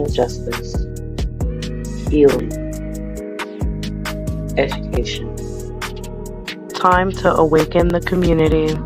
criminal justice, healing, education. Time to awaken the community.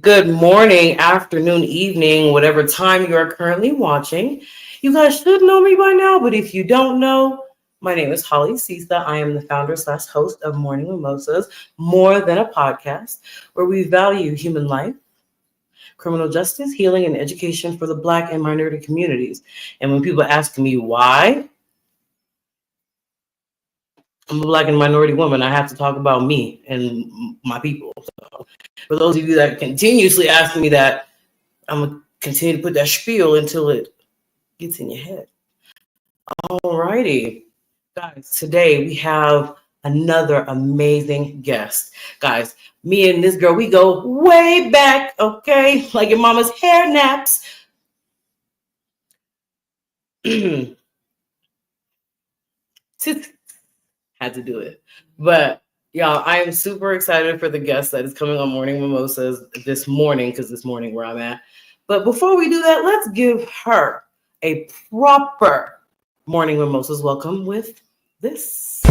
Good morning, afternoon, evening, whatever time you are currently watching. You guys should know me by now, but if you don't know, my name is Holly Sisa. I am the founder slash host of Morning Mimosas, More Than a Podcast, where we value human life, criminal justice, healing, and education for the Black and minority communities. And when people ask me why I'm a Black and minority woman, I have to talk about me and my people. So for those of you that continuously ask me that, I'm going to continue to put that spiel until it gets in your head. All righty. Guys, today we have another amazing guest. Guys, me and this girl, we go way back, okay? Like your mama's hair naps. Had to do it. But y'all, I am super excited for the guest that is coming on Morning Mimosas this morning, because this morning where I'm at. But before we do that, let's give her a proper Morning Mimosas welcome with this.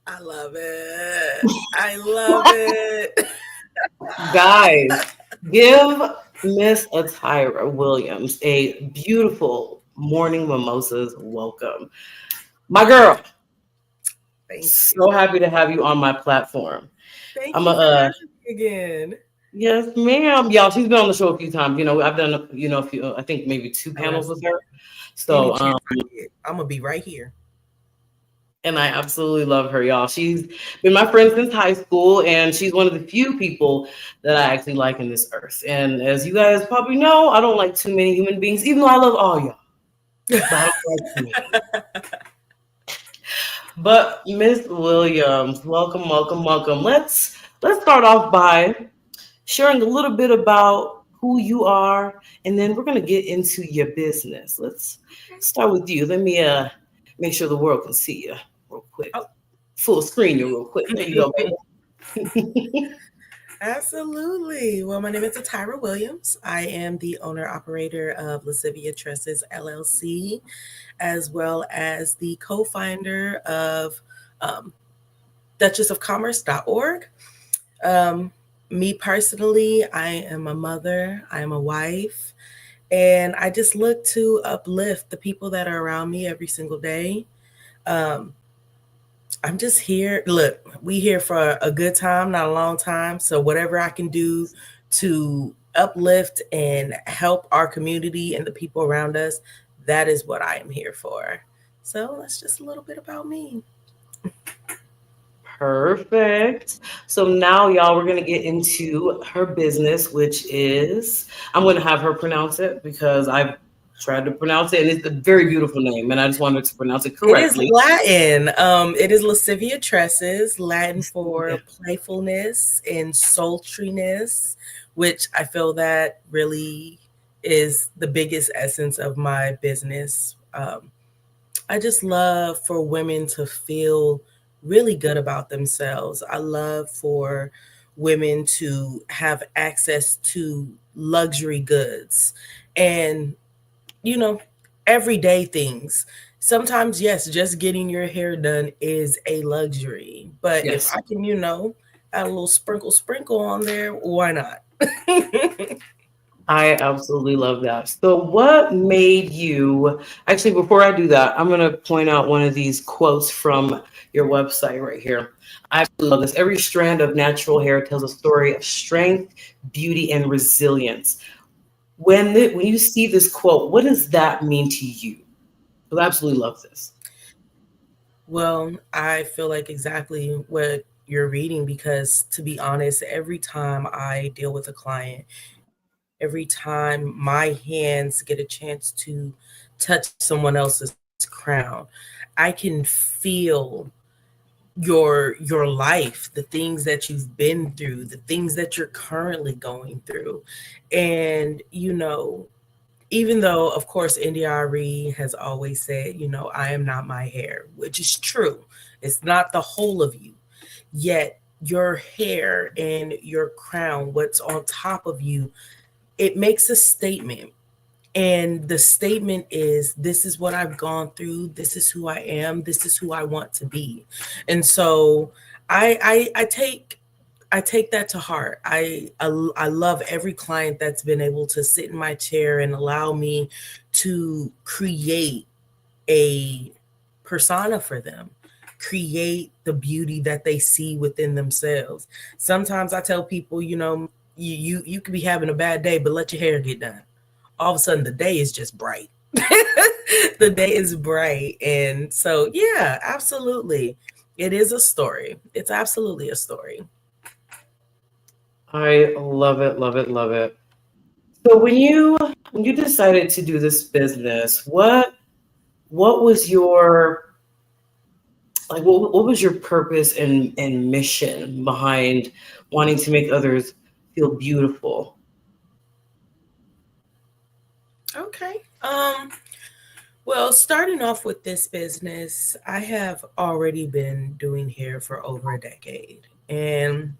I love it. I love it. Guys, give Miss Atira Williams a beautiful Morning Mimosas welcome. My girl, Thank so you. happy to have you on my platform. Thank I'm you for a having me again. Yes, ma'am. Y'all, she's been on the show a few times. You know, I've done, a few, I think maybe 2 panels with her. Any So, chance I get, I'm gonna be right here. and I absolutely love her, y'all. She's been my friend since high school, and she's one of the few people that I actually like in this earth. And as you guys probably know, I don't like too many human beings, even though I love all y'all. But I don't like too many. But Miss Williams, welcome, welcome, welcome. Let's start off by sharing a little bit about who you are, and then we're going to get into your business. Let's start with you. Let me make sure the world can see you real quick. Oh. Full screen you real quick. There you go, baby. Absolutely. Well, my name is Atira Williams. I am the owner operator of Lascivia Tresses LLC, as well as the co-founder of duchessofcommerce.org. Me personally, I am a mother, I am a wife, and I just look to uplift the people that are around me every single day. I'm just here. Look, we here for a good time, not a long time. So whatever I can do to uplift and help our community and the people around us, that is what I am here for. So that's just a little bit about me. Perfect. So now, y'all, we're going to get into her business, which is, I'm going to have her pronounce it because I've tried to pronounce it, and it's a very beautiful name, and I just wanted to pronounce it correctly. It is Latin. It is Lascivia Tresses, Latin for playfulness and sultriness, which I feel that really is the biggest essence of my business. I just love for women to feel really good about themselves. I love for women to have access to luxury goods and, everyday things. Sometimes, yes, just getting your hair done is a luxury. But if Yes. I can, add a little sprinkle on there, why not? I absolutely love that. So what made you, actually, before I do that, I'm going to point out one of these quotes from your website right here. I love this. Every strand of natural hair tells a story of strength, beauty, and resilience. When you see this quote, what does that mean to you? I absolutely love this. Well, I feel like exactly what you're reading because, to be honest, every time I deal with a client, every time my hands get a chance to touch someone else's crown, I can feel your life, the things that you've been through, the things that you're currently going through. And even though, of course, Indiari has always said, I am not my hair, which is true. It's not the whole of you. Yet your hair and your crown, what's on top of you, it makes a statement. And the statement is, this is what I've gone through. This is who I am. This is who I want to be. And so I take that to heart. I love every client that's been able to sit in my chair and allow me to create a persona for them, create the beauty that they see within themselves. Sometimes I tell people, you could be having a bad day, but let your hair get done. All of a sudden the day is just bright. The day is bright. And so, yeah, absolutely. It is a story. It's absolutely a story. I love it, love it, love it. So when you decided to do this business, what was your what was your purpose and mission behind wanting to make others feel beautiful? Okay. Well, starting off with this business, I have already been doing hair for over a decade. And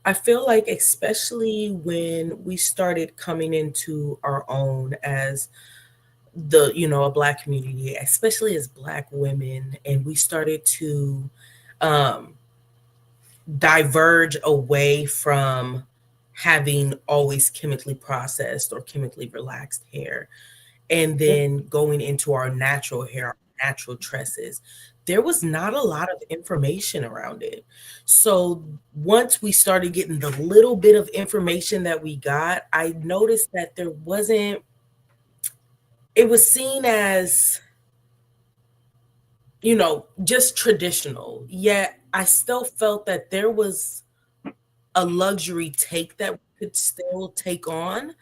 I feel like, especially when we started coming into our own as a Black community, especially as Black women, and we started to diverge away from having always chemically processed or chemically relaxed hair, and then going into our natural hair, our natural tresses, there was not a lot of information around it. So once we started getting the little bit of information that we got, I noticed that it was seen as, just traditional. Yet I still felt that there was a luxury take that we could still take on.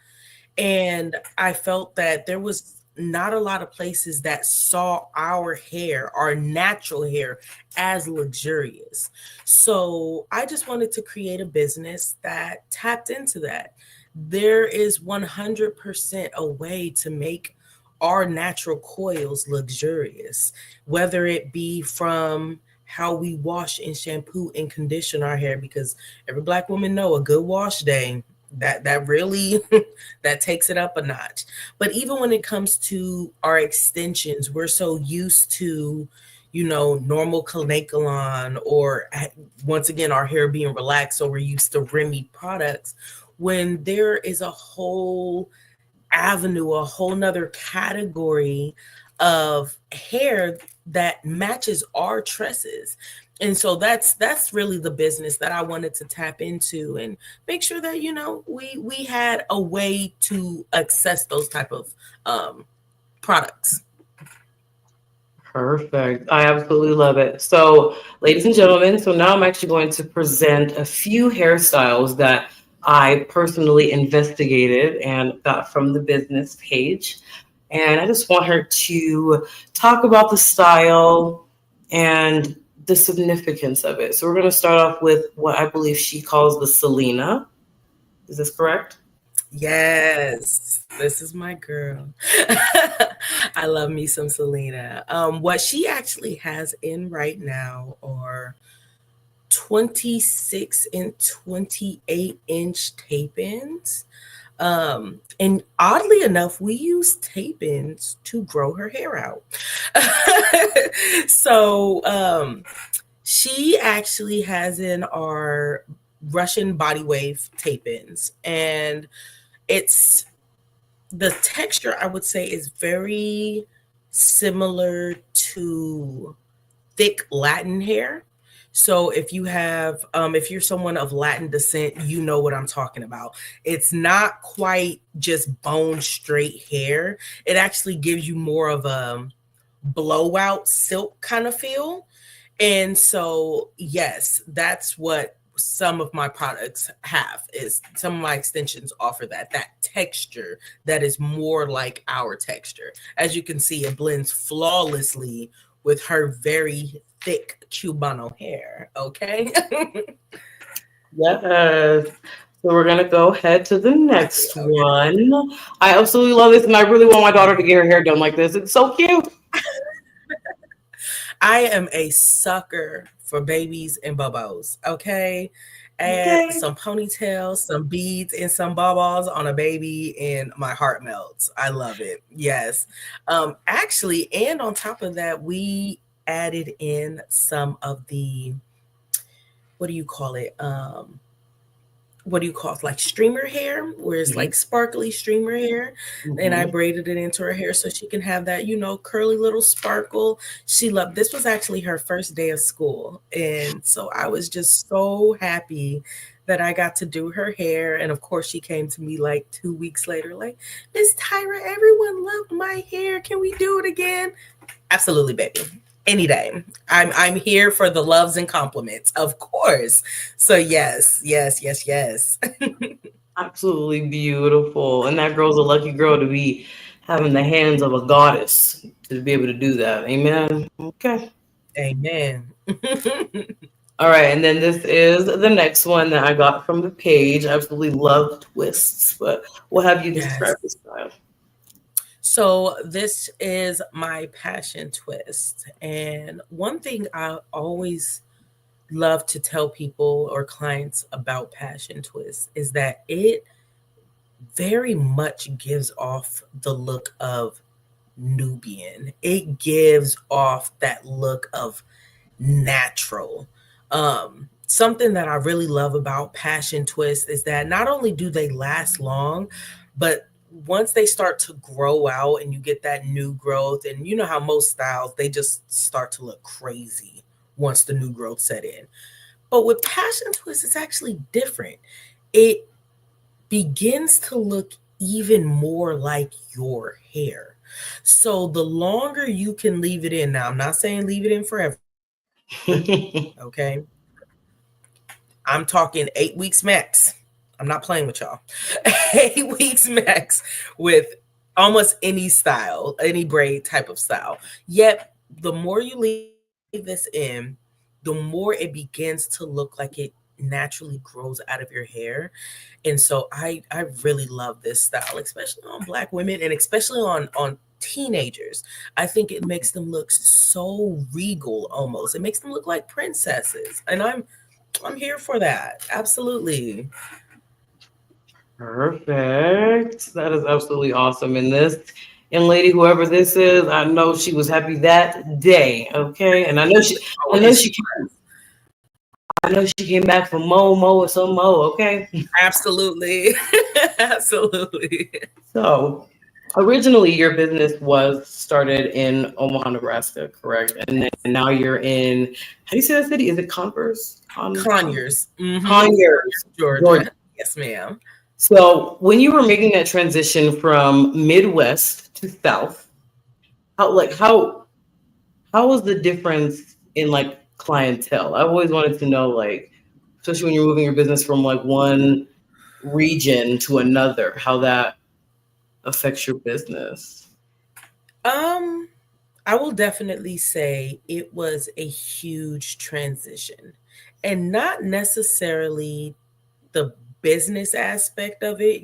And I felt that there was not a lot of places that saw our hair, our natural hair, as luxurious. So I just wanted to create a business that tapped into that. There is 100% a way to make our natural coils luxurious, whether it be from how we wash and shampoo and condition our hair, because every Black woman know a good wash day that really that takes it up a notch. But even when it comes to our extensions, we're so used to normal Kanekalon, or once again our hair being relaxed, so we're used to Remy products, when there is a whole avenue, a whole nother category of hair that matches our tresses. And so that's really the business that I wanted to tap into and make sure that we had a way to access those type of products. Perfect. I absolutely love it. So, ladies and gentlemen, so now I'm actually going to present a few hairstyles that I personally investigated and got from the business page. And I just want her to talk about the style and the significance of it. So we're going to start off with what I believe she calls the Selena. Is this correct? Yes, this is my girl. I love me some Selena. What she actually has in right now are 26 and 28-inch tape-ins. And oddly enough, we use tape-ins to grow her hair out. So she actually has in our Russian body wave tape-ins, and it's the texture, I would say, is very similar to thick Latin hair. So if you're someone of Latin descent, you know what I'm talking about. It's not quite just bone straight hair. It actually gives you more of a blowout silk kind of feel. And so, yes, that's what some of my products have, is some of my extensions offer that texture that is more like our texture. As you can see, it blends flawlessly with her very thick Cubano hair. Okay. Yes. So we're gonna go ahead to the next one. I absolutely love this, and I really want my daughter to get her hair done like this. It's so cute. I am a sucker for babies and bubbles. Okay. Add Okay. some ponytails, some beads, and some bubbles on a baby, and my heart melts. I love it. Yes. Actually, and on top of that, we added in some of the, what do you call it? What do you call it? Like streamer hair, where it's like sparkly streamer hair. And I braided it into her hair so she can have that, curly little sparkle. She loved this. Was actually her first day of school. And so I was just so happy that I got to do her hair. And of course, she came to me like 2 weeks later, like, Miss Tyra, everyone loved my hair. Can we do it again? Absolutely, baby. Any day. I'm here for the loves and compliments, of course. So yes. Absolutely beautiful. And that girl's a lucky girl to be having the hands of a goddess to be able to do that. Amen. Okay. Amen. All right. And then this is the next one that I got from the page. I absolutely love twists, but we'll have you describe this style. So this is my passion twist. And one thing I always love to tell people or clients about passion twist is that it very much gives off the look of Nubian. It gives off that look of natural. Something that I really love about passion twist is that not only do they last long, but once they start to grow out and you get that new growth, and you know how most styles, they just start to look crazy once the new growth set in. But with passion twist, it's actually different. It begins to look even more like your hair. So the longer you can leave it in, now I'm not saying leave it in forever. Okay. I'm talking 8 weeks max. I'm not playing with y'all. 8 weeks max with almost any style, any braid type of style. Yet the more you leave this in, the more it begins to look like it naturally grows out of your hair. And so I really love this style, especially on Black women and especially on teenagers. I think it makes them look so regal almost. It makes them look like princesses. And I'm here for that. Absolutely. Perfect. That is absolutely awesome. And this young lady, whoever this is, I know she was happy that day. Okay. And I know she came back for more and some more. Okay. Absolutely. Absolutely. So originally your business was started in Omaha, Nebraska, correct? And then now you're in, how do you say that city? Is it Converse? Conyers. Mm-hmm. Conyers, Georgia. Yes, ma'am. So when you were making that transition from Midwest to South, how was the difference in like clientele? I always wanted to know, like, especially when you're moving your business from like one region to another, how that affects your business. I will definitely say it was a huge transition, and not necessarily the business aspect of it.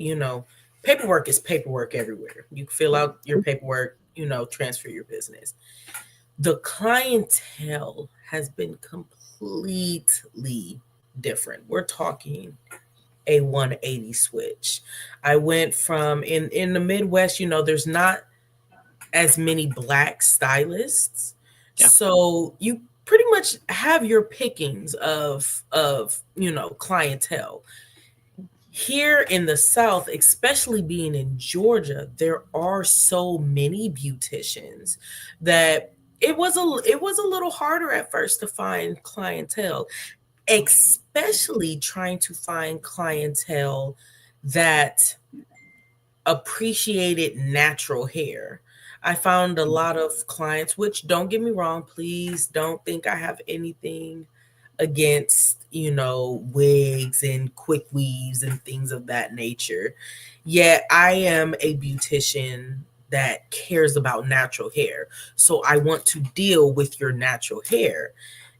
Paperwork is paperwork everywhere. You fill out your paperwork, transfer your business. The clientele has been completely different. We're talking a 180 switch. I went from in the Midwest, there's not as many Black stylists. Yeah. So you pretty much have your pickings of clientele. Here in the South, especially being in Georgia, there are so many beauticians that it was a little harder at first to find clientele, especially trying to find clientele that appreciated natural hair. I found a lot of clients, which, don't get me wrong, please don't think I have anything against, wigs and quick weaves and things of that nature. Yet I am a beautician that cares about natural hair. So I want to deal with your natural hair.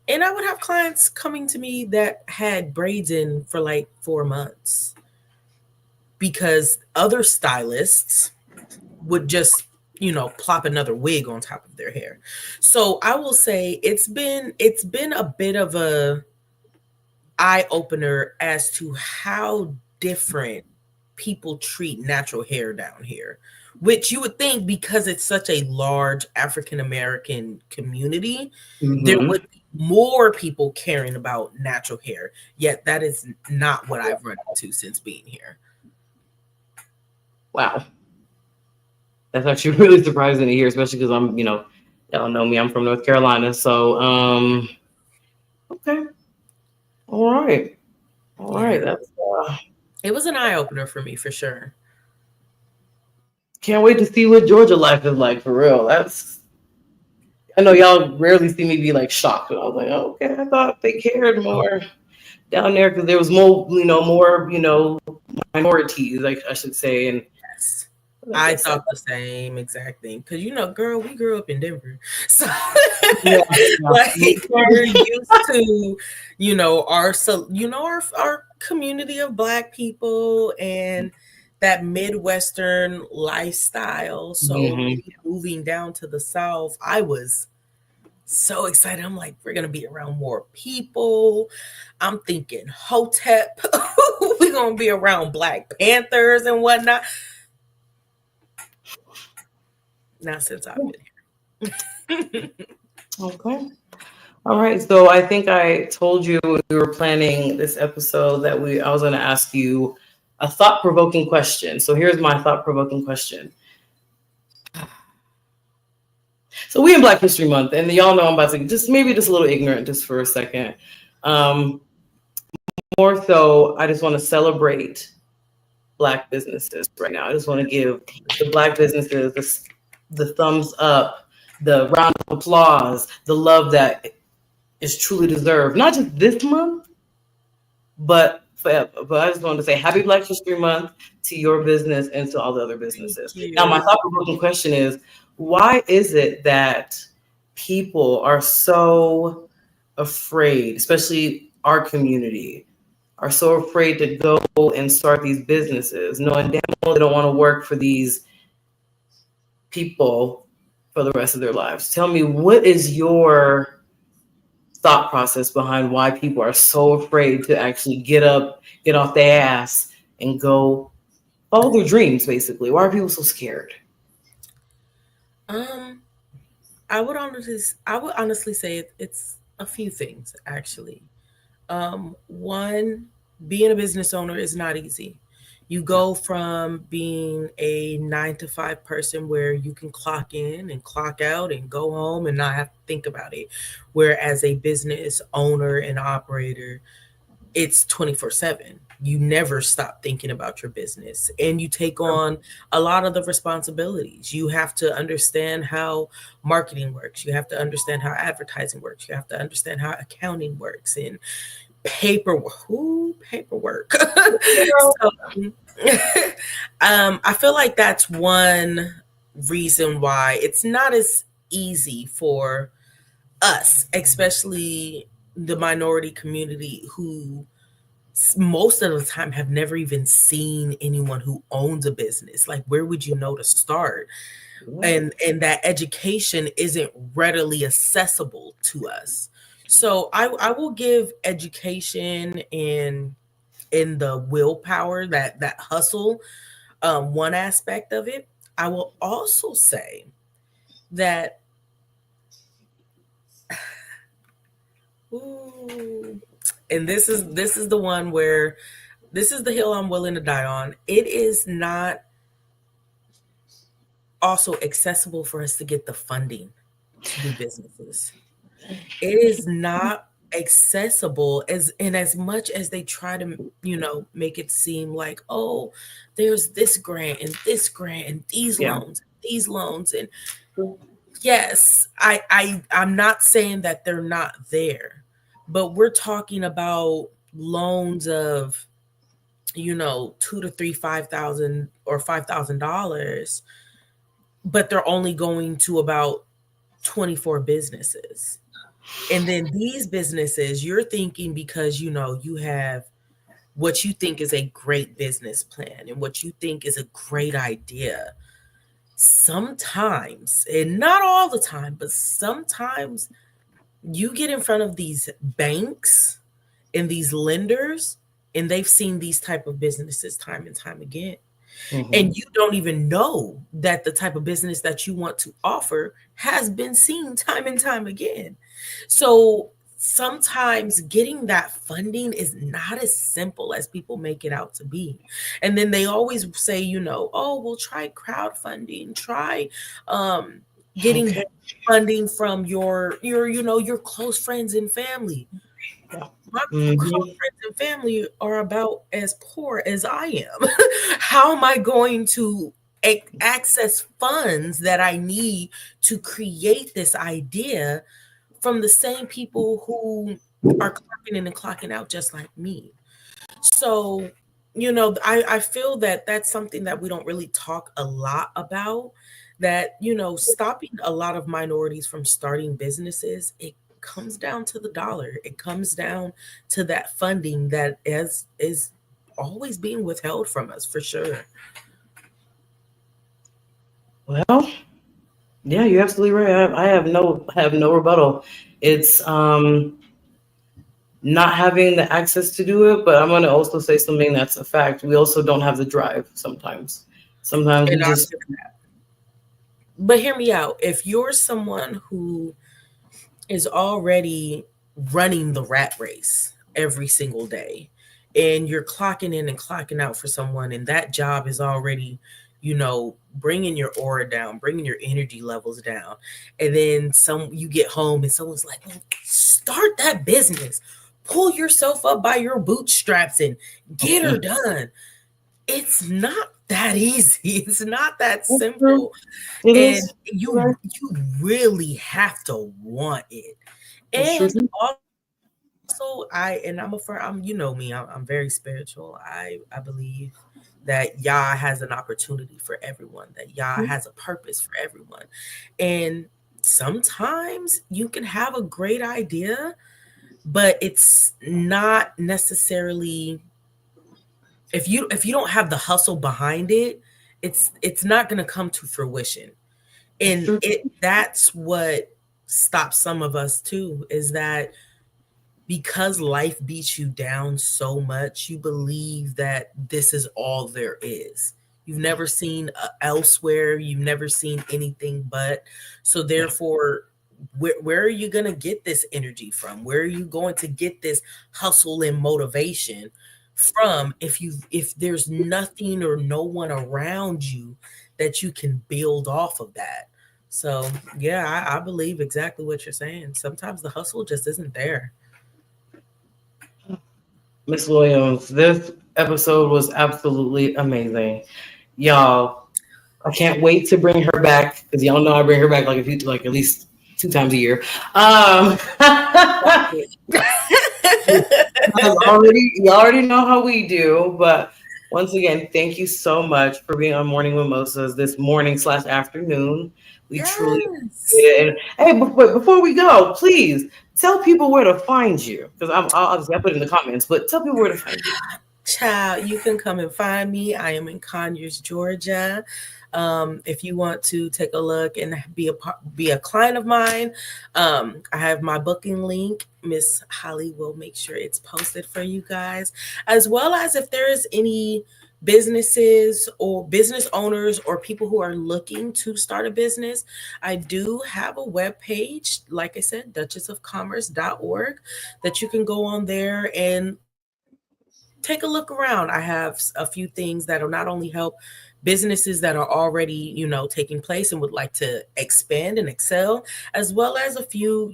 And I would have clients coming to me that had braids in for like 4 months because other stylists would just, plop another wig on top of their hair. So I will say it's been a bit of a eye opener as to how different people treat natural hair down here, which you would think because it's such a large African American community, there would be more people caring about natural hair. Yet that is not what I've run into since being here. Wow. That's actually really surprising to hear, especially because I'm, y'all know me, I'm from North Carolina. So, okay. All right. All right. That's it was an eye opener for me for sure. Can't wait to see what Georgia life is like for real. I know y'all rarely see me be like shocked. And I was like, oh, okay, I thought they cared more down there because there was more, more, minorities, like I should say. And yes, I thought the same exact thing because girl, we grew up in Denver, so like we're used to, our community of Black people and that Midwestern lifestyle. So moving down to the South, I was so excited. I'm like, we're gonna be around more people. I'm thinking Hotep. We're gonna be around Black Panthers and whatnot. Not since I've been here. Okay. All right. So I think I told you when we were planning this episode that I was going to ask you a thought-provoking question. So here's my thought-provoking question. So we in Black History Month, and y'all know I'm about to just a little ignorant just for a second. More so, I just want to celebrate Black businesses right now. I just want to give the Black businesses the thumbs up, the round of applause, the love that is truly deserved. Not just this month, but forever. But I just wanted to say happy Black History Month to your business and to all the other businesses. Now, my thought-provoking question is, why is it that people are so afraid, especially our community, are so afraid to go and start these businesses, knowing damn well they don't want to work for these people for the rest of their lives? Tell me, what is your thought process behind why people are so afraid to actually get off their ass and go follow their dreams, basically? Why are people so scared? I would honestly say it's a few things, actually. One, being a business owner is not easy. You go from being a 9-to-5 person where you can clock in and clock out and go home and not have to think about it. Whereas a business owner and operator, it's 24/7. You never stop thinking about your business, and you take on a lot of the responsibilities. You have to understand how marketing works. You have to understand how advertising works. You have to understand how accounting works and paperwork. So, I feel like that's one reason why it's not as easy for us, especially the minority community, who most of the time have never even seen anyone who owns a business. Like, where would you know to start? And that education isn't readily accessible to us. So I will give education and in the willpower, that hustle, one aspect of it. I will also say that and this is the one where this is the hill I'm willing to die on. It is not also accessible for us to get the funding to do businesses. It is not accessible as much as they try to, make it seem like, oh, there's this grant and these loans. And yes, I'm not saying that they're not there, but we're talking about loans of, $2,000 to $5,000 or $5,000 but they're only going to about 24 businesses. And then these businesses, you're thinking because you have what you think is a great business plan and what you think is a great idea. Sometimes, and not all the time, but sometimes you get in front of these banks and these lenders, and they've seen these type of businesses time and time again. Mm-hmm. And you don't even know that the type of business that you want to offer has been seen time and time again. So sometimes getting that funding is not as simple as people make it out to be. And then they always say, oh, we'll try crowdfunding, try getting funding from your close friends and family. My close friends and family are about as poor as I am. How am I going to access funds that I need to create this idea from the same people who are clocking in and clocking out just like me? So, I feel that that's something that we don't really talk a lot about, that, stopping a lot of minorities from starting businesses, it comes down to the dollar. It comes down to that funding that is always being withheld from us, for sure. Well, yeah, you're absolutely right. I have no rebuttal. It's not having the access to do it, but I'm going to also say something that's a fact. We also don't have the drive sometimes. Sometimes we just. But hear me out. If you're someone who is already running the rat race every single day, and you're clocking in and clocking out for someone, and that job is already, bringing your aura down, bringing your energy levels down, and then you get home and someone's like, well, start that business, pull yourself up by your bootstraps and get her done. It's not that easy. It's not that simple. And you really have to want it. And also, I'm me, I'm very spiritual. I believe that Yah has an opportunity for everyone, that Yah has a purpose for everyone. And sometimes you can have a great idea, but it's not necessarily, if you don't have the hustle behind it, it's not going to come to fruition. And that's what stops some of us too, is that because life beats you down so much, you believe that this is all there is. You've never seen elsewhere. You've never seen anything but. So therefore, where are you going to get this energy from? Where are you going to get this hustle and motivation from if there's nothing or no one around you that you can build off of that? So yeah, I believe exactly what you're saying. Sometimes the hustle just isn't there. Miss Williams, this episode was absolutely amazing. Y'all, I can't wait to bring her back, because y'all know I bring her back like at least 2 times a year. You already know how we do, but once again, thank you so much for being on Morning Mimosas this morning/afternoon. We truly appreciate it. And hey, before we go, please tell people where to find you, because I'll put it in the comments, but tell people where to find you. Child, you can come and find me. I am in Conyers, Georgia. If you want to take a look and be a client of mine, I have my booking link. Miss Holly will make sure it's posted for you guys, as well as if there is any businesses or business owners or people who are looking to start a business. I do have a web page, like I said, duchessofcommerce.org, that you can go on there and take a look around. I have a few things that will not only help businesses that are already, taking place and would like to expand and excel, as well as a few,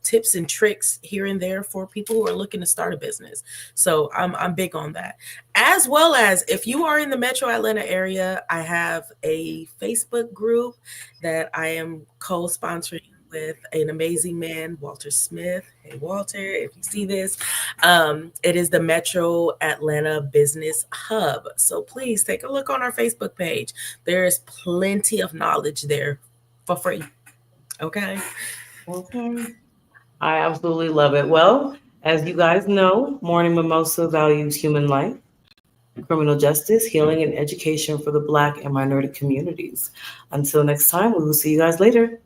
tips and tricks here and there for people who are looking to start a business. So I'm big on that. As well as if you are in the Metro Atlanta area, I have a Facebook group that I am co-sponsoring with an amazing man, Walter Smith. Hey, Walter, if you see this, it is the Metro Atlanta Business Hub. So please take a look on our Facebook page. There is plenty of knowledge there for free. Okay. Okay. I absolutely love it. Well, as you guys know, Morning Mimosa values human life, criminal justice, healing, and education for the Black and minority communities. Until next time, we will see you guys later.